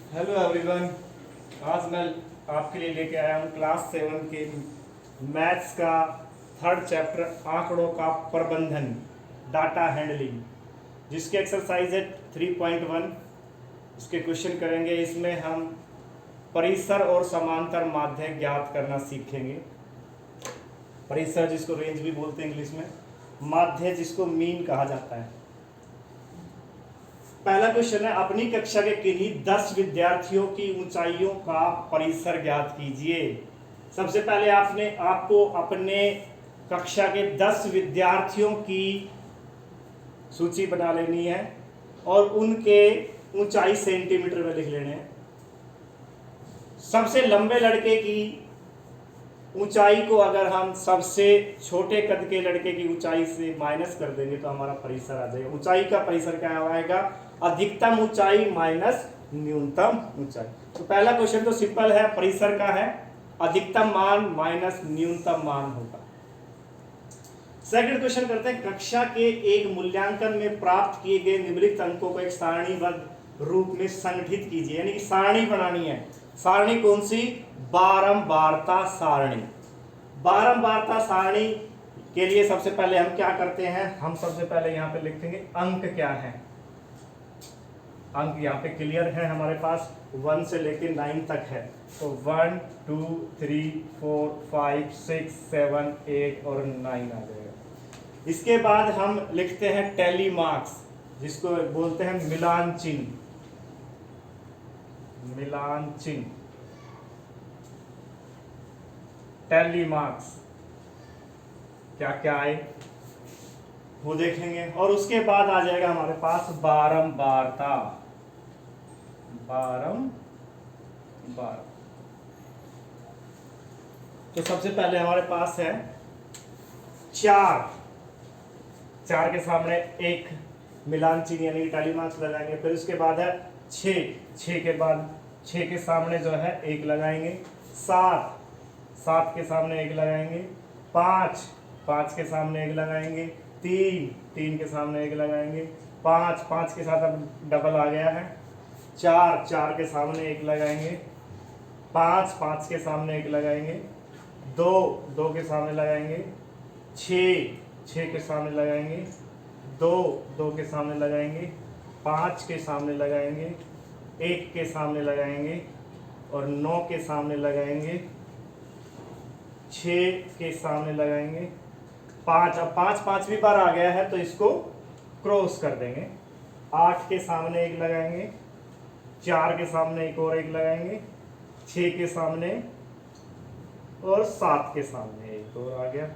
Hello everyone. आज मैं आपके लिए लेके आया हूँ क्लास 7 के मैथ्स का थर्ड चैप्टर आंकड़ों का प्रबंधन, डाटा हैंडलिंग, जिसके एक्सरसाइज है 3.1। इसके क्वेश्चन करेंगे। इसमें हम परिसर और समांतर माध्य ज्ञात करना सीखेंगे। परिसर जिसको रेंज भी बोलते हैं इंग्लिश में, माध्य जिसको मीन कहा जाता है। पहला क्वेश्चन है, अपनी कक्षा के किन्हीं 10 विद्यार्थियों की ऊंचाइयों का परिसर ज्ञात कीजिए। सबसे पहले आपको अपने कक्षा के 10 विद्यार्थियों की सूची बना लेनी है और उनके ऊंचाई सेंटीमीटर में लिख लेने हैं। सबसे लंबे लड़के की ऊंचाई को अगर हम सबसे छोटे कद के लड़के की ऊंचाई से माइनस कर देंगे तो हमारा परिसर आ जाएगा। ऊंचाई का परिसर क्या आएगा? अधिकतम ऊंचाई माइनस न्यूनतम ऊंचाई। तो पहला क्वेश्चन तो सिंपल है, परिसर का है, अधिकतम मान माइनस न्यूनतम मान होगा। सेकंड क्वेश्चन करते हैं, कक्षा के एक मूल्यांकन में प्राप्त किए गए निम्नलिखित अंकों को एक सारणीबद्ध रूप में संगठित कीजिए। यानी कि सारणी बनानी है। सारणी कौन सी? बारंबारता सारणी। बारंबारता सारणी के लिए सबसे पहले हम क्या करते हैं? हम सबसे पहले यहाँ पे लिखेंगे अंक क्या है। अंक यहाँ पे क्लियर है हमारे पास, 1 से लेकर 9 तक है। तो 1 2 3 4 5 6 7 8 और 9 आ जाएगा। इसके बाद हम लिखते हैं टैली मार्क्स, जिसको बोलते हैं मिलान चिन्ह। मिलान चिन्ह, टैली मार्क्स क्या क्या आए वो देखेंगे। और उसके बाद आ जाएगा हमारे पास बारंबारता। बारंबार तो सबसे पहले हमारे पास है 4 के सामने एक मिलान चिन्ह यानी कि टैली मार्क्स लगाएंगे। फिर उसके बाद है 6 के बाद 6 के सामने जो है 1 लगाएंगे। 7 के सामने 1 लगाएंगे। 5 के सामने 1 लगाएंगे। 3 के सामने 1 लगाएंगे। 5 के साथ अब डबल आ गया है। 4 के सामने 1 लगाएंगे। 5 के सामने 1 लगाएंगे। 2 के सामने लगाएंगे। 6 के सामने लगाएंगे। 2 के सामने लगाएंगे। 5 के सामने लगाएंगे। 1 के सामने लगाएंगे और 9 के सामने लगाएंगे। 6 के सामने लगाएंगे। 5, अब 5 बार आ गया है तो इसको क्रॉस कर देंगे। 8 के सामने 1 लगाएंगे। 4 के सामने एक और 1 लगाएंगे। 6 के सामने और 7 के सामने एक और आ गया।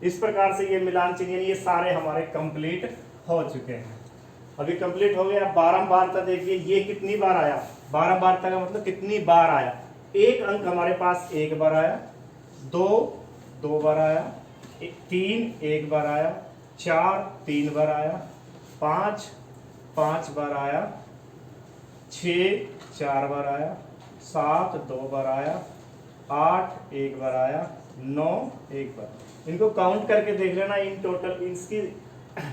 इस प्रकार से ये मिलान चिन्ह ये सारे हमारे कंप्लीट हो चुके हैं। अभी कंप्लीट हो गया। बारंबारता देखिए ये कितनी बार आया। बारंबारता का मतलब कितनी बार आया। एक अंक हमारे पास 1 बार आया। 2 बार आया। 3 1 बार आया। 4 3 बार आया। 5 बार आया। 6 4 बार आया। 7 2 बार आया। 8 1 बार आया। 9 1 बार। इनको काउंट करके देख लेना। इन टोटल इसकी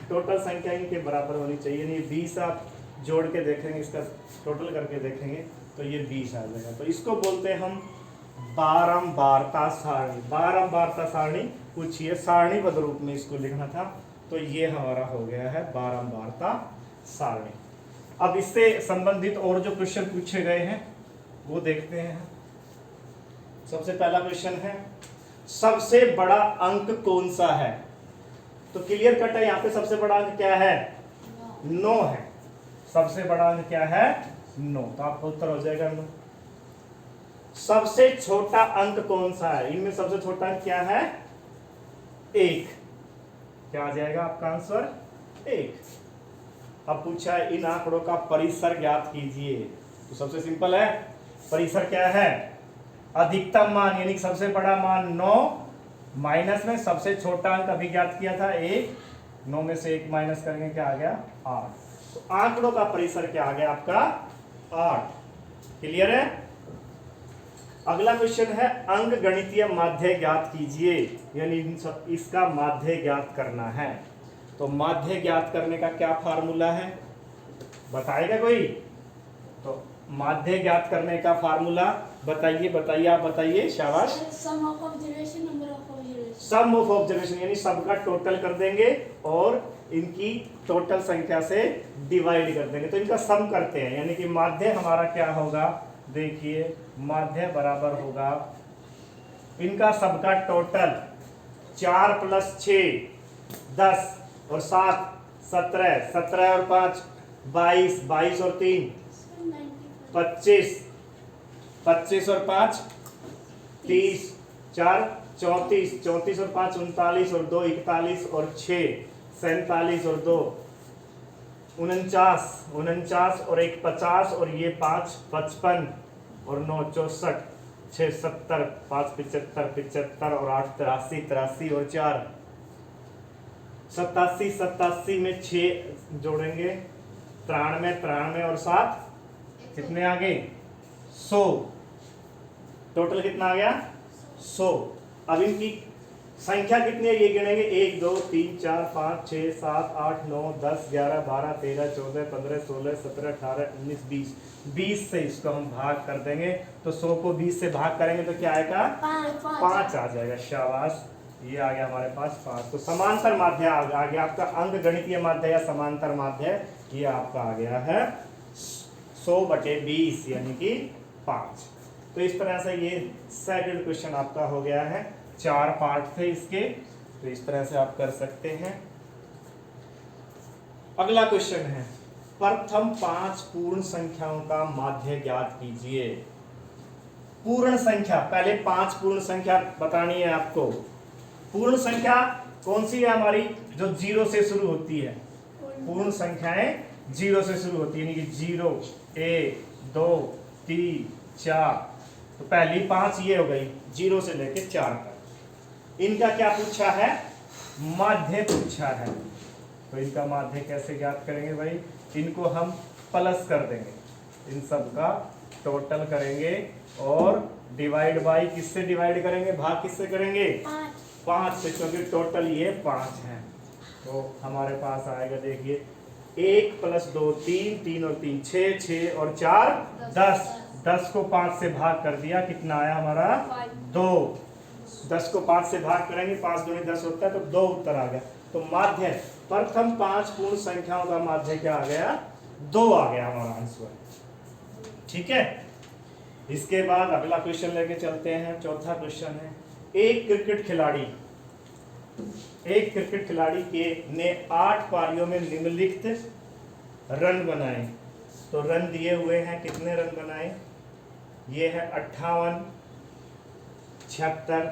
टोटल संख्या इनके बराबर होनी चाहिए। नहीं 20 आप जोड़ के देखेंगे, इसका टोटल करके देखेंगे तो ये 20 आ जाएगा। तो इसको बोलते हैं हम बारंबारता सारणी। बारंबारता सारणी पूछिए, सारणीबद्ध रूप में इसको लिखना था। तो ये हमारा हो गया है बारंबारता सारणी। अब इससे संबंधित और जो क्वेश्चन पूछे गए हैं वो देखते हैं। सबसे पहला क्वेश्चन है, सबसे बड़ा अंक कौन सा है? तो क्लियर कट है, यहाँ पे सबसे बड़ा अंक क्या है? 9 है। सबसे बड़ा अंक क्या है? 9। तो आपका उत्तर हो जाएगा 9। सबसे छोटा अंक कौन सा है? इनमें सबसे छोटा अंक क्या है? 1। क्या आ जाएगा आपका आंसर? 1। अब पूछा है इन आंकड़ों का परिसर ज्ञात कीजिए। तो सबसे सिंपल है, परिसर क्या है? अधिकतम मान यानी सबसे बड़ा मान 9 माइनस में सबसे छोटा अंक अभी ज्ञात किया था 1। 9 में से 1 माइनस करेंगे क्या आ गया? 8। तो आंकड़ों का परिसर क्या आ गया आपका? 8। क्लियर है। अगला क्वेश्चन है, अंक गणितीय माध्य ज्ञात कीजिए। यानी इसका माध्य ज्ञात करना है। तो माध्य ज्ञात करने का क्या फार्मूला है बताएगा कोई? तो माध्य ज्ञात करने का फार्मूला बताइए, बताइए, आप बताइए, शाबाश। Sum of observation, number of observation. Sum of observation यानी सबका टोटल कर देंगे और इनकी टोटल संख्या से डिवाइड कर देंगे, तो इनका सम करते हैं, यानी कि माध्य हमारा क्या होगा, देखिए माध्य बराबर होगा इनका सबका टोटल 4 + 6 10 और 7 17, 17 और 5 22, 22 और 3 25, 25 और 5 30, 4 34, 34 और 5 39 और 2 41 और 6 47 और 2 49, 49 और 1 50 और ये 5 55 और 9 64, 6 70, 5 75, 75 और 8 83, 83 और 4 87, 87 में 6 जोड़ेंगे 93, 93 और 7 कितने आ गए 100, टोटल कितना आ गया 100। अब इनकी संख्या कितनी है ये गिनेंगे 1 2 3 4 5 6 7 8 9 10 11 12 13 14 15 16 17 18 19 20, 20 से इसको हम भाग कर देंगे, तो 100 को 20 से भाग करेंगे तो क्या आएगा 5 आ जाएगा, शाबाश, ये आ गया हमारे पास 5। तो समांतर माध्य आ गया आपका, अंक गणितीय माध्य या समांतर माध्य ये आपका आ गया है 100/20 यानी कि 5। तो इस तरह से ये सेकंड क्वेश्चन आपका हो गया है, 4 पार्ट थे इसके, तो इस तरह से आप कर सकते हैं। अगला क्वेश्चन है, प्रथम 5 पूर्ण संख्याओं का माध्य ज्ञात कीजिए। पूर्ण संख्या, पहले 5 पूर्ण संख्या बतानी है आपको। पूर्ण संख्या कौन सी है हमारी, जो 0 से शुरू होती है, पूर्ण संख्याएं 0 से शुरू होती है, यानी कि 0 1 2 3 4, तो पहली 5 ये हो गई 0 से लेके 4 तक। इनका क्या पूछा है, माध्य पूछा है, तो इनका माध्य कैसे ज्ञात करेंगे भाई, इनको हम प्लस कर देंगे, इन सब का टोटल करेंगे और डिवाइड बाई, किससे डिवाइड करेंगे, भाग किससे करेंगे 5 से, क्योंकि टोटल ये 5 है। तो हमारे पास आएगा, देखिए 1 + 2 3, 3 और 3 6, 6 और 4 10, 10 को 5 से भाग कर दिया, कितना आया हमारा 2, 10 को 5 से भाग करेंगे, 5 दूनी 10 होता है, तो 2 उत्तर आ गया। तो माध्य प्रथम 5 पूर्ण संख्याओं का माध्य क्या आ गया 2 आ गया हमारा आंसर, ठीक है। इसके बाद अगला क्वेश्चन लेके चलते हैं, चौथा क्वेश्चन है, एक क्रिकेट खिलाड़ी के ने 8 पारियों में निम्नलिखित रन बनाए। तो रन दिए हुए हैं, कितने रन बनाए, ये है 58, 76,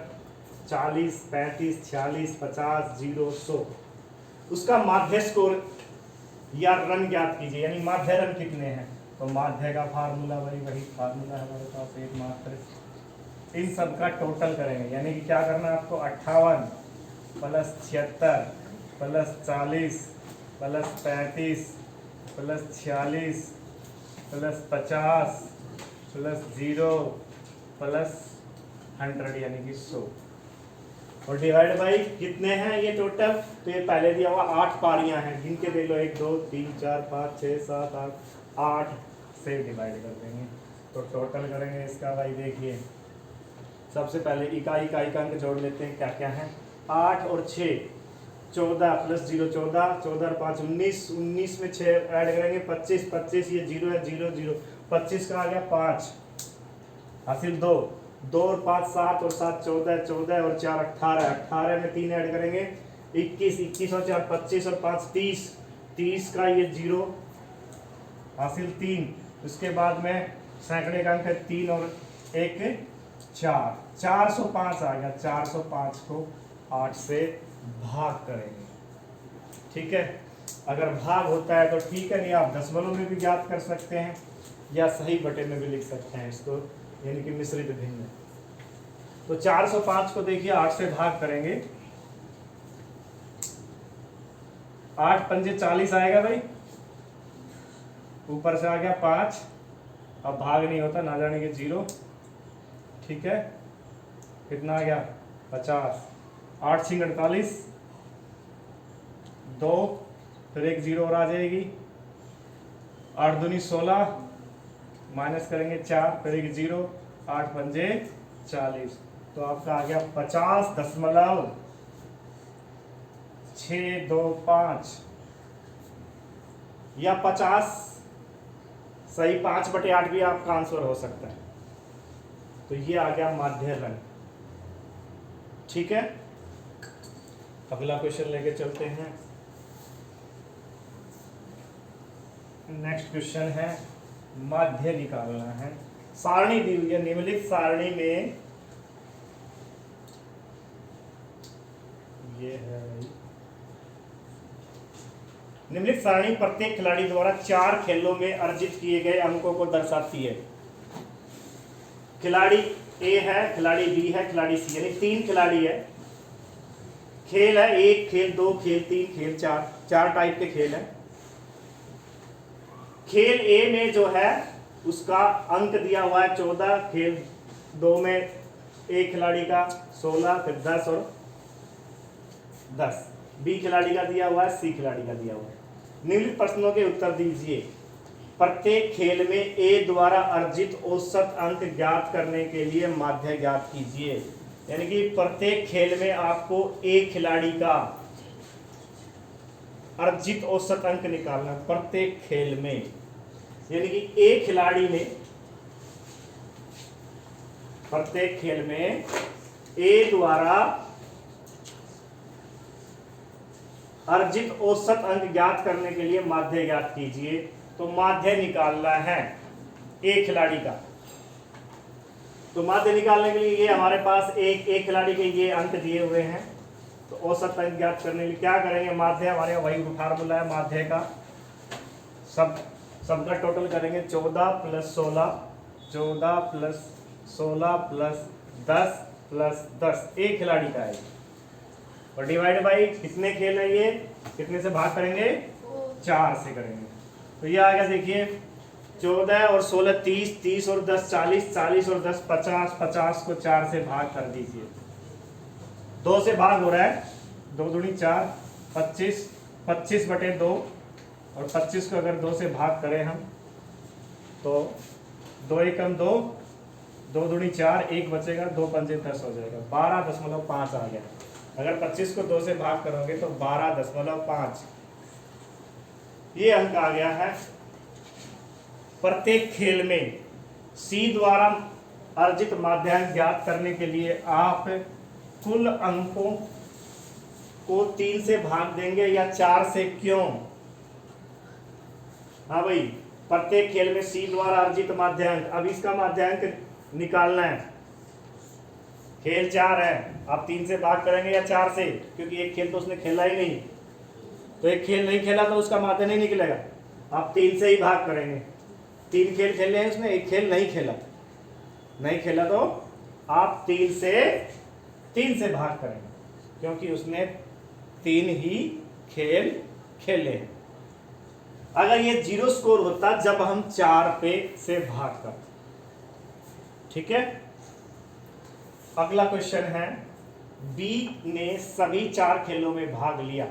40, 35, 46, 50, 0, 100। उसका माध्य स्कोर या रन ज्ञात कीजिए, यानी माध्य रन कितने हैं। तो माध्य का फार्मूला वही फार्मूला है हमारे पास एकमात्र, इन सब का टोटल करेंगे, यानी कि क्या करना है आपको, 58 + 76 + 40 + 35 + 46 + 50 + 0 + 100 यानी कि 100, और डिवाइड बाई कितने हैं ये टोटल, तो ये पहले दिया हुआ 8 पारियां हैं, गिन के देख लो 1 2 3 4 5 6 7 8 से डिवाइड कर देंगे, तो टोटल करेंगे इसका भाई। देखिए सबसे पहले इकाई का अंक जोड़ लेते हैं, क्या क्या है, 8 और 6 14 + 0 14, 14 और 5 19, 19 में 6 ऐड करेंगे 25, 25 ये 0 है 0 0, 25 का आ गया 5 हासिल 2, 2 और 5 7 और 7 14, 14 और 4 18, 18 में 3 ऐड करेंगे 21, 21 और 4 25 और 5 30, 30 का ये 0 हासिल 3, उसके बाद में सैकड़े का अंक है 3 और 1 4, 405 आ गया, 405 को 8 से भाग करेंगे, ठीक है। अगर भाग होता है तो ठीक है, नहीं आप दशमलव में भी ज्ञात कर सकते हैं या सही बटे में भी लिख सकते हैं इसको, यानी कि मिश्रित भिन्न। तो 405 को देखिए 8 से भाग करेंगे, 8 पंजे 40 आएगा भाई, ऊपर से आ गया 5, अब भाग नहीं होता, ना जाने के 0, ठीक है, कितना आ गया 50, 8 × 48 2, फिर एक 0 और आ जाएगी, 8 दूनी 16, माइनस करेंगे 4, करेंगे 0, 8 पंजे 40, तो आपका आ गया 50.625 या 50 सही 5/8 भी आपका आंसर हो सकता है। तो ये आ गया माध्य रंग। ठीक है, अगला क्वेश्चन लेके चलते हैं। नेक्स्ट क्वेश्चन है, माध्य निकालना है। सारणी दी हुई है, निम्नलिखित सारणी में ये है, निम्नलिखित सारणी प्रत्येक खिलाड़ी द्वारा 4 खेलों में अर्जित किए गए अंकों को दर्शाती है। खिलाड़ी ए है, खिलाड़ी बी है, खिलाड़ी सी, यानी 3 खिलाड़ी है। खेल है 1 खेल, 2 खेल, 3 खेल, 4 टाइप के खेल है। खेल ए में जो है उसका अंक दिया हुआ है 14, खेल 2 में एक खिलाड़ी का 16, फिर 10 और 10। बी खिलाड़ी का दिया हुआ है, सी खिलाड़ी का दिया हुआ है। निम्नलिखित प्रश्नों के उत्तर दीजिए। प्रत्येक खेल में ए द्वारा अर्जित औसत अंक ज्ञात करने के लिए माध्य ज्ञात कीजिए। यानी कि प्रत्येक खेल में आपको एक खिलाड़ी का अर्जित औसत अंक निकालना, प्रत्येक खेल में। यानी कि एक खिलाड़ी ने प्रत्येक खेल में ए द्वारा अर्जित औसत अंक ज्ञात करने के लिए माध्य ज्ञात कीजिए। तो माध्य निकालना है एक खिलाड़ी का। तो माध्य निकालने के लिए ये हमारे पास एक खिलाड़ी के ये अंक दिए हुए हैं। तो औसत अंक ज्ञात करने के लिए क्या करेंगे, माध्य हमारे वही फार्मूला है माध्य का, सबका टोटल करेंगे 14 + 16, 14 + 16 + 10 + 10, एक खिलाड़ी का है। और डिवाइड बाई कितने खेल है, ये कितने से भाग करेंगे, 4 से करेंगे। तो ये आ गया, देखिए 14 और 16 30, 30 और 10 40, 40 और 10 50, 50 को 4 से भाग कर दीजिए। 2 से भाग हो रहा है, 2 दूनी 4, 25, 25/2, और 25 को अगर 2 से भाग करें हम तो 2 एकम 2, 2 दूनी 4, 1 बचेगा, 2 पंजे 10 हो जाएगा, 12.5 आ गया। अगर 25 को 2 से भाग करोगे तो 12.5 ये अंक आ गया है। प्रत्येक खेल में सी द्वारा अर्जित माध्यांक ज्ञात करने के लिए आप कुल अंकों को 3 से भाग देंगे या 4 से, क्यों? हाँ भाई, प्रत्येक खेल में सी द्वारा अर्जित माध्यांक, अब इसका माध्यांक निकालना है। खेल 4 है, आप 3 से भाग करेंगे या 4 से, क्योंकि एक खेल तो उसने खेला ही नहीं। तो एक खेल नहीं खेला तो उसका माध्य नहीं निकलेगा, आप 3 से ही भाग करेंगे। 3 खेल खेले हैं उसने, एक खेल नहीं खेला तो आप 3 से भाग करेंगे, क्योंकि उसने 3 ही खेल खेले हैं। अगर ये 0 स्कोर होता जब हम 4 पे से भाग करते। ठीक है, अगला क्वेश्चन है, बी ने सभी 4 खेलों में भाग लिया,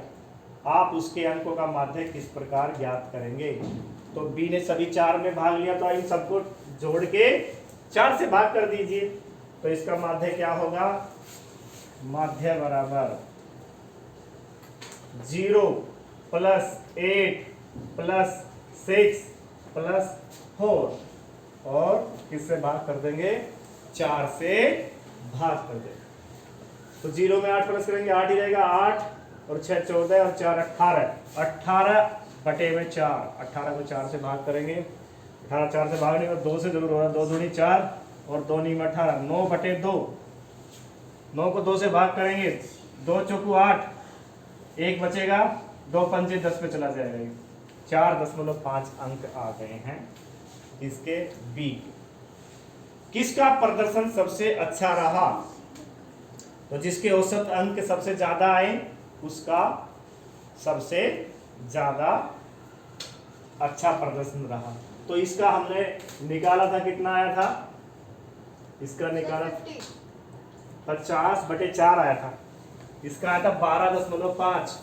आप उसके अंकों का माध्य किस प्रकार ज्ञात करेंगे? तो बी ने सभी 4 में भाग लिया, तो इन सबको जोड़ के 4 से भाग कर दीजिए। तो इसका माध्य क्या होगा, माध्य बराबर 0 + 8 + 6 + 4, और किससे भाग कर देंगे, 4 से भाग कर देंगे। तो 0 में 8 प्लस करेंगे 8 ही रहेगा, 8 और 6 14 और 4 18, 18/4, 18 को 4 से भाग करेंगे, 18 4 से भागने और 2 से जरूर होगा, 2 दूनी 4 और 2 नीम 18, 9/2, 9 को 2 से भाग करेंगे, 2 चौकू 8, 1 बचेगा, 2 पंजे 10 पे चला जाएगा। 4.5 अंक आ गए हैं इसके बी। किसका प्रदर्शन सबसे अच्छा रहा? तो जिसके औसत अंक सबसे ज्यादा आए उसका सबसे ज्यादा अच्छा प्रदर्शन रहा। तो इसका हमने निकाला था, कितना आया था, इसका निकाला 50/4 आया था, इसका आया था 12.5।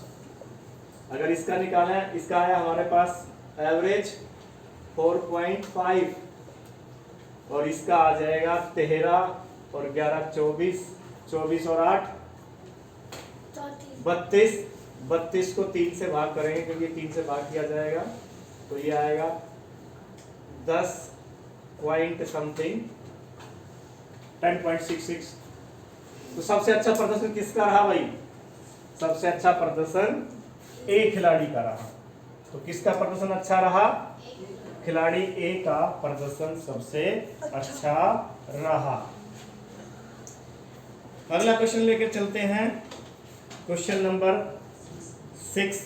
अगर इसका निकाला है, इसका आया हमारे पास एवरेज 4.5, और इसका आ जाएगा 13 और 11 24, 24 और 8 32। 32 को 3 से भाग करेंगे क्योंकि 3 से भाग किया जाएगा, तो ये आएगा 10 पॉइंट समथिंग 10.66। तो सबसे अच्छा प्रदर्शन किसका रहा भाई? सबसे अच्छा प्रदर्शन ए खिलाड़ी का रहा। तो किसका प्रदर्शन अच्छा रहा? खिलाड़ी ए का प्रदर्शन सबसे अच्छा रहा। अगला क्वेश्चन लेकर चलते हैं, क्वेश्चन नंबर 6।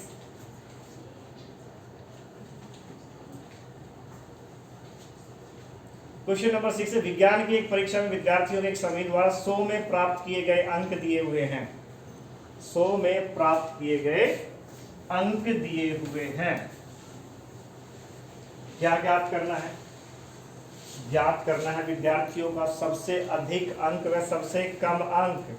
क्वेश्चन नंबर 6 है, विज्ञान की एक परीक्षा में विद्यार्थियों ने एक समिति द्वारा 100 में प्राप्त किए गए अंक दिए हुए हैं। 100 में प्राप्त किए गए अंक दिए हुए हैं। क्या ज्ञात करना है? ज्ञात करना है विद्यार्थियों का सबसे अधिक अंक व सबसे कम अंक।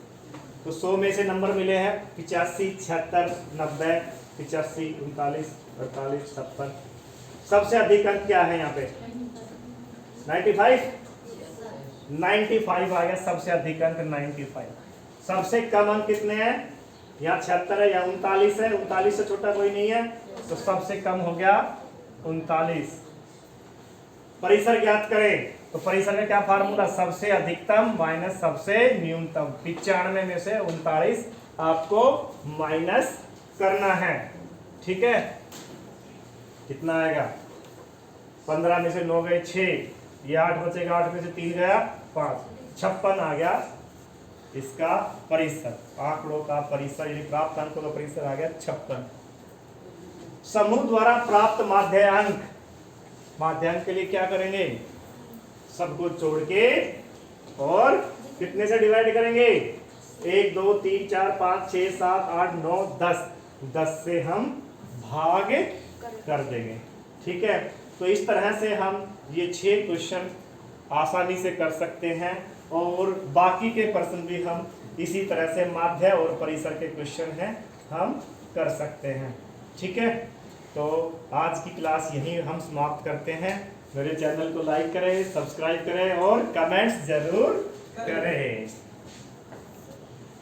तो 100 में से नंबर मिले हैं 85, 76, 90, 85, 39, 48, 56। सबसे अधिक अंक क्या है यहाँ पे? 95। 95 आ गया सबसे अधिक अंक 95। सबसे कम अंक कितने हैं? यहाँ 76 है या 39 है। 39 से छोटा कोई नहीं है, तो सबसे कम हो गया 39। परिसर ज्ञात करें, तो परिसर का क्या फार्मूला? सबसे अधिकतम माइनस सबसे न्यूनतम। 95 में से 39 आपको माइनस करना है। ठीक है, कितना आएगा? 15 में से 9 गए 6, ये 8 बचेगा, 8 में से 3 गया 5, 56 आ गया इसका परिसर। आंकड़ों का परिसर यानी प्राप्त अंकों का परिसर आ गया 56। समूह द्वारा प्राप्त माध्यांक, माध्यांक के लिए क्या करेंगे? सबको जोड़ के और कितने से डिवाइड करेंगे? 1 2 3 4 5 6 7 8 9 10। 10 से हम भाग कर देंगे। ठीक है, तो इस तरह से हम ये 6 क्वेश्चन आसानी से कर सकते हैं और बाकी के प्रश्न भी हम इसी तरह से माध्य और परिसर के क्वेश्चन हैं हम कर सकते हैं। ठीक है, तो आज की क्लास यहीं हम समाप्त करते हैं। मेरे चैनल को लाइक करें, सब्सक्राइब करें और कमेंट्स जरूर करें।